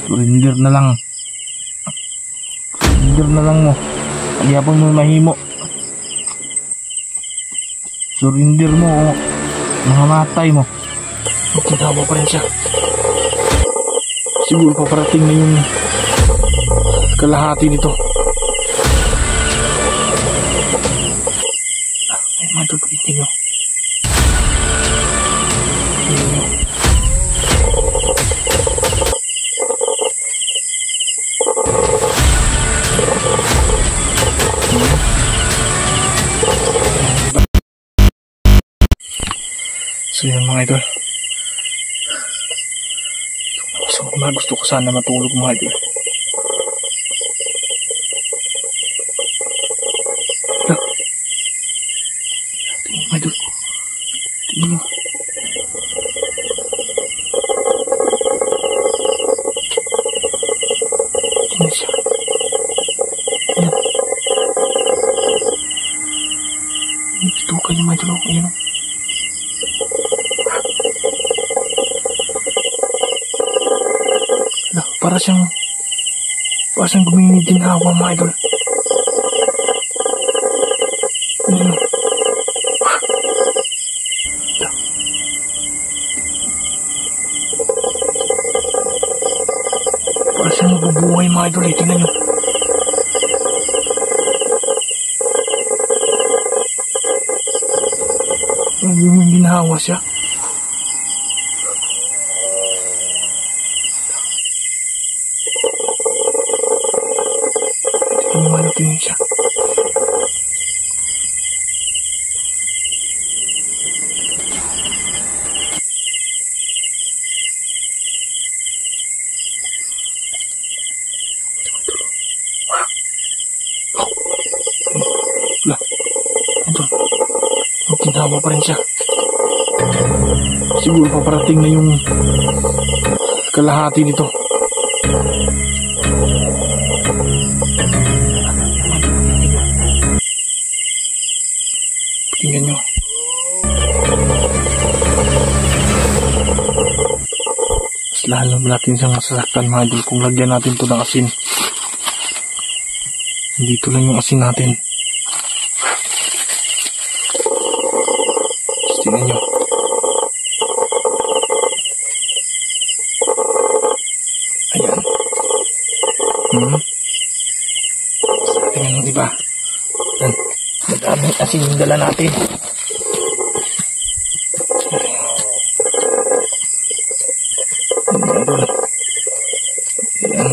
Surrender na lang. Surrender na lang mo. Pagyapon mo mahimo. Surrender mo o mamamatay mo. Tinawa pa rin siya. Siguro paparating na yung kalahati nito. Ay, matutupin nyo. So yun mga idol. So gusto ko sana matulog mga idol. Tingnan mga idol. Tingnan mo. Tingnan siya. Ayan. Ito ka niya mga idol. Ayan o. Para siyang guminidinhawa mga idol. Para siyang mabubuhay mga idol. Tingnan nyo. Guminidinhawa siya. Tingin siya. Wala. Andun. Magkinawa pa rin siya. Siguro paparating na yung kalahati nito. Tingnan nyo. Mas lalo natin siyang masasaktan mga idol kung lagyan natin ito ng asin. Dito lang yung asin natin. Tingnan nyo. Ayan. Tingnan nyo diba? Ayan. Madaming asin yung dala natin. Ayan.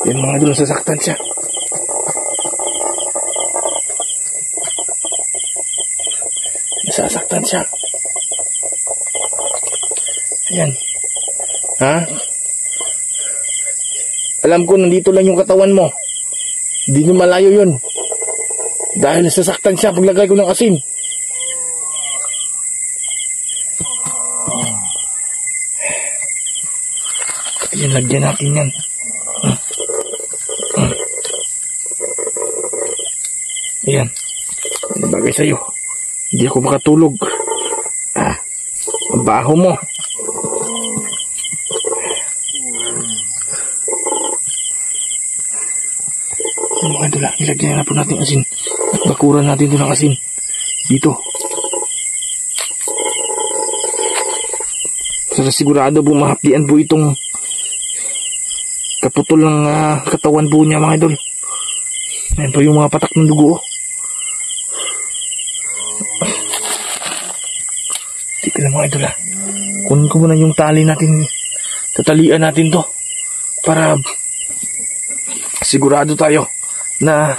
Yan mga idol, sasaktan siya. Nasasaktan siya. Ayan. Ha? Alam ko nandito lang yung katawan mo. Hindi nyo malayo yun. Dahil nasasaktan siya paglagay ko ng asin. Ayan, lagyan natin yan. Ayan. Bagay sa'yo. Hindi ako makatulog. Ang baho mo. Mga idol, ilagyan na po natin asin. At bakuran natin ito ng asin. Dito. Para sigurado po mahapdian po itong kaputol ng katawan po niya mga idol. Ayan po yung mga patak ng dugo. Dito lang mga idol. Kunin ko muna yung tali natin. Tatalian natin to. Para sigurado tayo na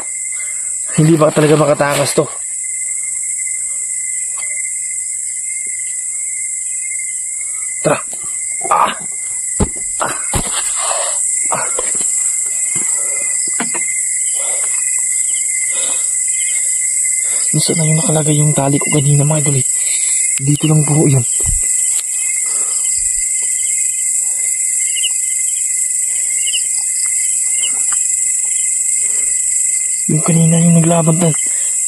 hindi ba talaga makatakas to. Tara. Nasaan na yung nakalagay yung tali ko kanina mga idol eh. Dito lang po yun. Yung kanina yung naglaban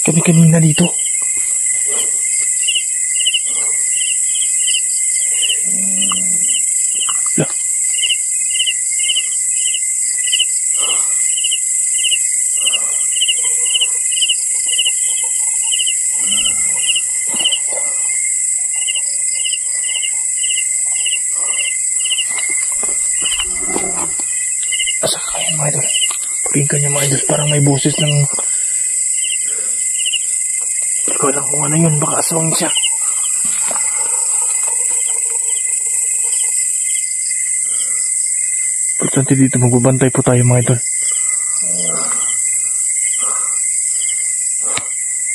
Kanina dito. Lah. Asa kaya mga idol? Pakinggan niya mga idol, parang may boses ng... Ikaw lang kung ano yun, baka aswang siya. Importante dito, magbabantay po tayo mga idol.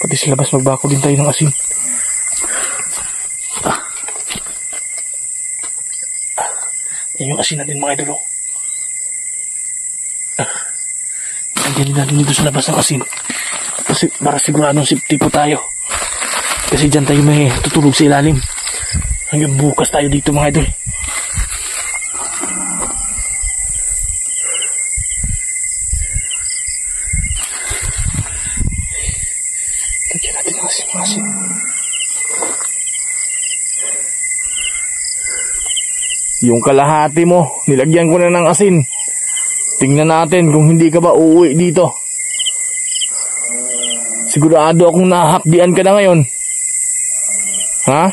Pati sa labas magbako din tayo ng asin. Yan yung asin natin mga idol. Lagyan natin dito sa labas ng asin. Kasi para siguradong safety po tayo. Kasi dyan tayo may tutulog sa ilalim. Hanggang bukas tayo dito mga idol. Lagyan natin ng asin. Yung kalahati mo, nilagyan ko na ng asin. Tingnan natin kung hindi ka ba uuwi dito. Sigurado akong nahapdian ka na ngayon. Ha?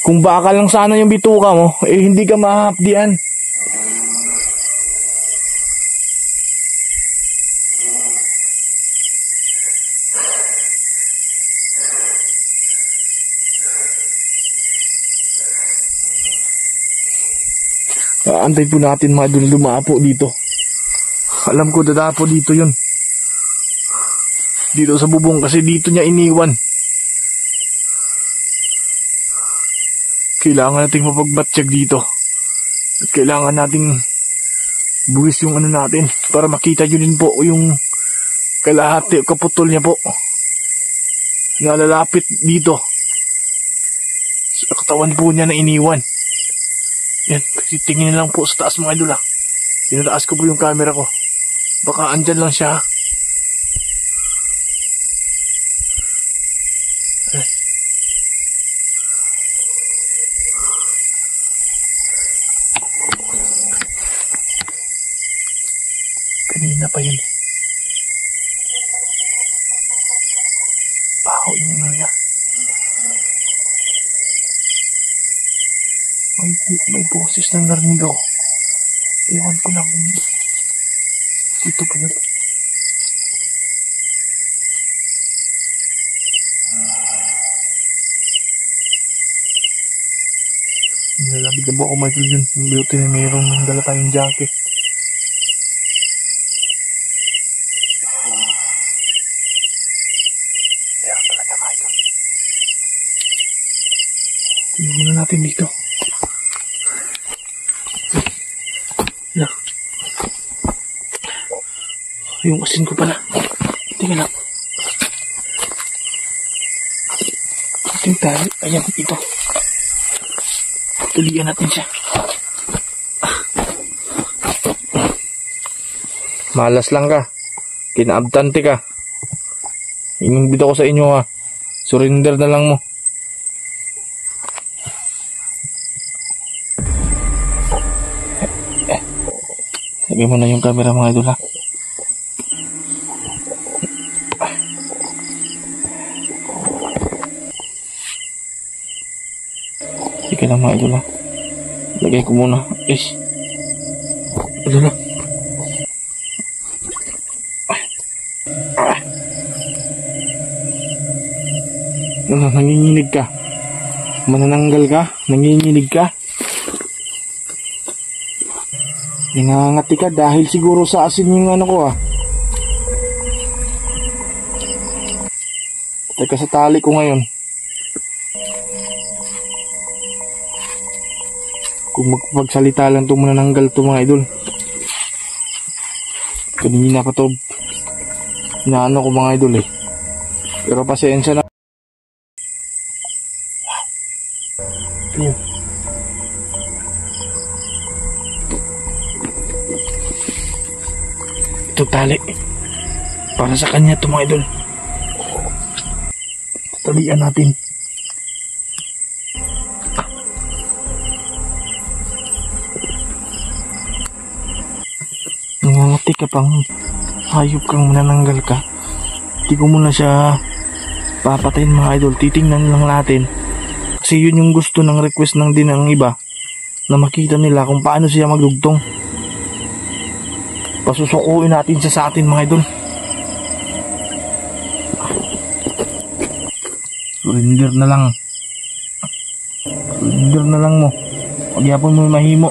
Kung baka lang sana yung bituka mo, eh hindi ka mahapdian. Antay po natin mga idol lumapo dito. Alam ko dadapo dito yun. Dito sa bubong kasi dito niya iniwan. Kailangan nating mapagbatsyag dito. At kailangan nating buwis yung ano natin para makita nyo din po yung kalahati o kaputol niya po. Nalalapit dito. Sa katawan po niya na iniwan. Yan, tingin lang po sa taas mga idol ha. Tinataas ko po yung camera ko. Baka andyan lang siya. Kanina pa yun eh. Baho yung ano niya. May boses na narinig ako. Ewan ko lang dito pa yun. Nilalabig na ba ako Michael yun? Yung beauty na mayroong dala tayong jacket. Meron talaga Michael. Tingnan muna natin dito. Yung asin ko pala. Tingnan lang. Ating tayo. Ayan, ito. Tulian natin siya. Malas lang ka. Kinaabtante ka. Inimbita ko sa inyo ha. Surrender na lang mo. Lagay mo na yung camera mga idol ha. Sige lang mga idol ha. Lagay ko muna. Idol ha. Nanginginig ka. Manananggal ka. Nanginginig ka. Nangangati ka dahil siguro sa asin yung ano ko ah. Teka sa tali ko ngayon. Kung magsalita lang ito manananggal ito mga idol. Kanina pa ito inaano ko mga idol eh. Pero pasensya na. Wow. Ito tali. Para sa kanya ito mga idol. Talian natin. Nangangati ka pang hayop kang manananggal ka. Hindi ko muna siya papatayin mga idol. Titingnan lang natin. Kasi yun yung gusto ng request ng din ng iba. Na makita nila kung paano siya magdugtong. Pasusukuin natin siya sa atin mga idol. Surrender na lang. Surrender na lang mo. Pagyapon mo mahimo.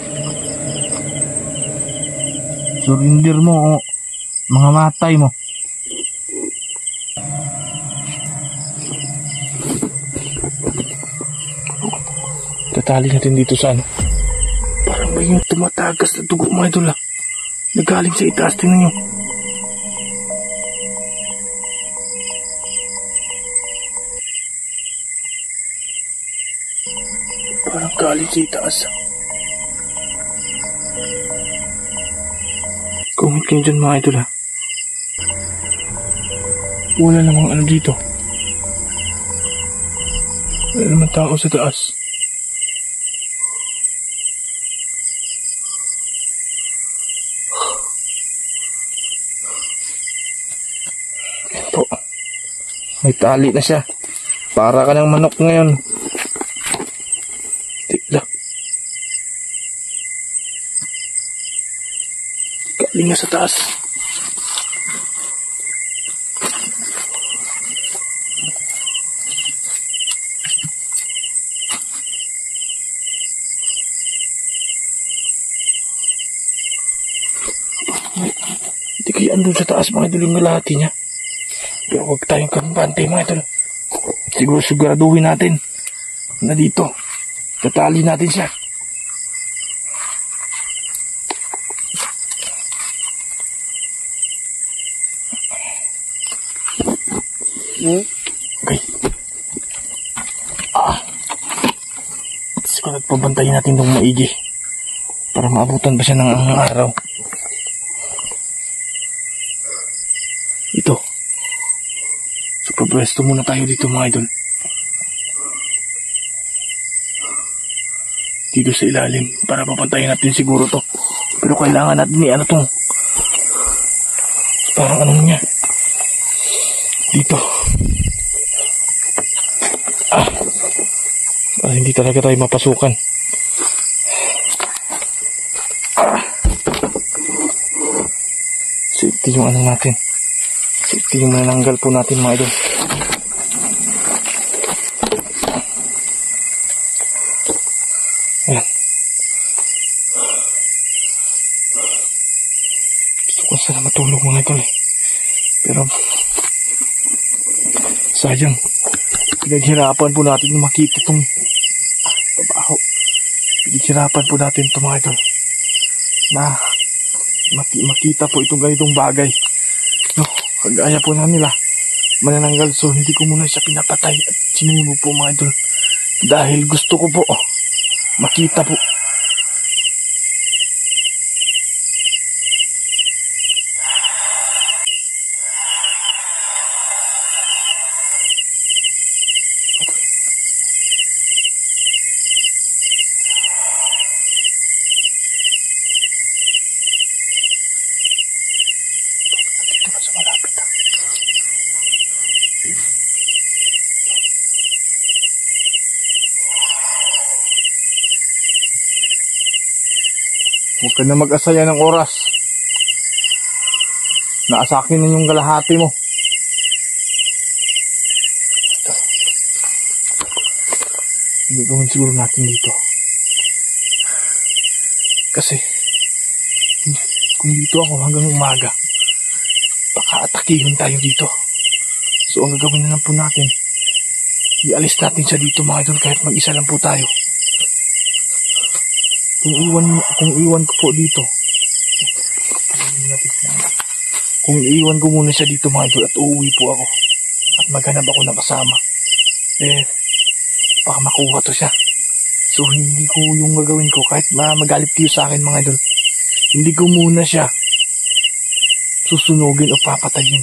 Surrender mo o mga matay mo. Tatali natin dito sa ano. Parang may yung tumatagas na dugo mga idol ah. Nagaling sa itaas. Tingnan nyo. Parang galing sa itaas ah. Comment kayo dyan mga idol ha. Wala namang ano dito. Wala naman tao sa taas. Yan po. May tali na siya. Para ka ng manok ngayon. Tigla. Galing nga sa taas. Hindi kaya andun sa taas mga idol yung ngalahati niya. Pero huwag tayong kampante mga idol. Siguro siguraduhin natin na dito. Tatali natin siya. Okay. Siguro pabantayin natin itong maigi. Para maabutan pa siya ng araw. Ito. So pabresto muna tayo dito mga idol. Dito sa ilalim. Para papantayin natin siguro to. Pero kailangan natin ano tong. Parang anong niya. Dito. Para hindi talaga tayo mapasukan. Safety yung ano natin. Safety yung manananggal po natin mga idol. Ayan. Gusto ko sana matulog mga idol eh. Pero sayang. Pinaghirapan po natin makita itong trabaho. Pinaghirapan po natin ito mga idol. Na makita po itong ganitong bagay. No, kagaya po na nila. Manananggal, so hindi ko muna siya pinapatay at sinunod po mga idol. Dahil gusto ko po makita po. Huwag ka na mag-asaya ng oras. Naasakin na yung kalahati mo. Hindi gawin siguro natin dito. Kasi kung dito ako hanggang umaga, baka atakihin tayo dito. So ang gagawin na lang po natin, ialis natin siya dito mga idol kahit mag-isa lang po tayo. Kung iwan ko po dito, kung iwan ko muna siya dito mga idol at uuwi po ako at maghanap ako ng kasama, baka makuha to siya. So hindi ko yung gagawin ko kahit magalit kayo sa akin mga idol, hindi ko muna siya susunugin o papatayin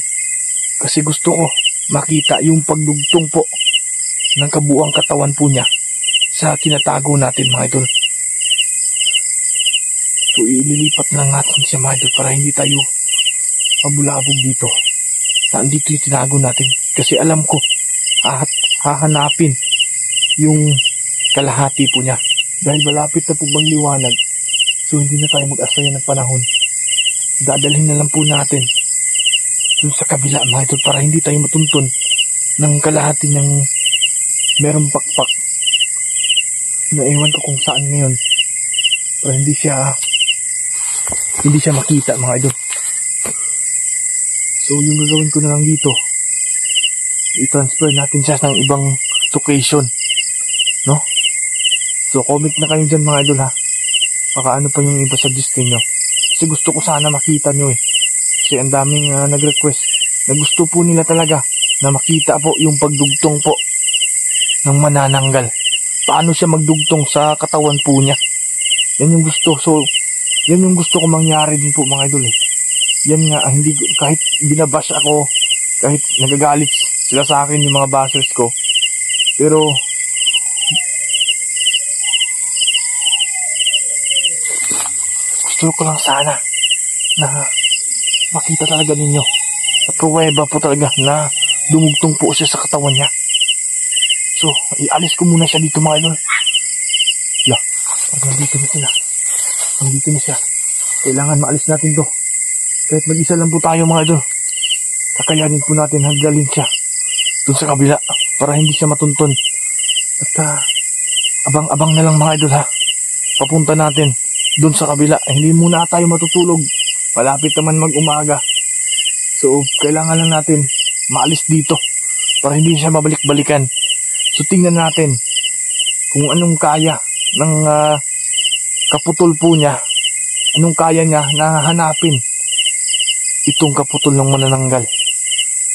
kasi gusto ko makita yung pagdugtong po ng kabuuang katawan po niya sa tinatago natin mga idol. So ililipat lang natin siya mga idol para hindi tayo mabulabog dito. Nandito yung tinago natin kasi alam ko hahanapin yung kalahati po niya. Dahil malapit na po magliwanag, so hindi na tayo mag-asaya ng panahon. Dadalhin na lang po natin dun sa kabila mga idol para hindi tayo matuntun ng kalahati ng merong pakpak na ewan ko kung saan ngayon para hindi siya makita mga idol. So yung gagawin ko na lang dito, i-transfer natin siya ng ibang location, no? So comment na kayo dyan mga idol ha, baka ano pa yung iba suggest nyo, kasi gusto ko sana makita nyo kasi ang daming nag-request na gusto po nila talaga na makita po yung pagdugtong po ng manananggal, paano siya magdugtong sa katawan po niya. Yan yung gusto. So yan yung gusto ko mangyari din po mga idol Yan nga, hindi kahit binabash ako, kahit nagagalit sila sa akin yung mga bashers ko, pero gusto ko lang sana na makita talaga ninyo at pruweba po talaga na dumugtong po siya sa katawan niya. So ialis ko muna siya dito mga idol. Nandito na sila, nandito na siya. Kailangan maalis natin to. Kahit mag-isa lang po tayo mga idol, kakayanin po natin hagdalin siya dun sa kabila para hindi siya matuntun. At abang-abang na lang mga idol ha, papunta natin dun sa kabila. Hindi muna tayo matutulog, malapit naman mag-umaga. So kailangan lang natin maalis dito para hindi siya mabalik-balikan. So tingnan natin kung anong kaya ng kaputol po niya, anong kaya niya na hanapin itong kaputol ng manananggal.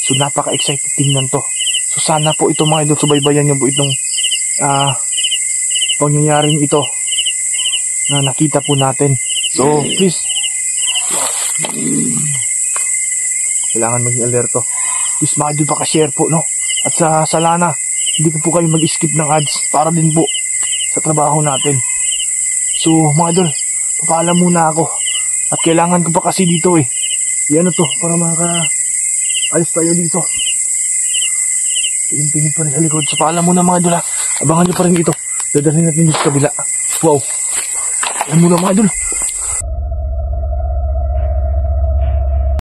So napaka-excited tingnan to. So sana po ito mga idol, subaybayan niyo po itong pangyayaring ito na nakita po natin. So please, kailangan maging alerto. Please mga idol, paka-share po, no? At sa Lana, hindi po kayo mag-skip ng ads para din po sa trabaho natin. So mga idol, papaalam muna ako at kailangan ko pa kasi dito yan to para maka-alis tayo dito. Tingin-tingin pa rin sa likod. So paalam muna mga idol ha, abangan nyo pa rin ito. Dadalhin natin dito sa kabila. Wow, alam mo lang mga idol,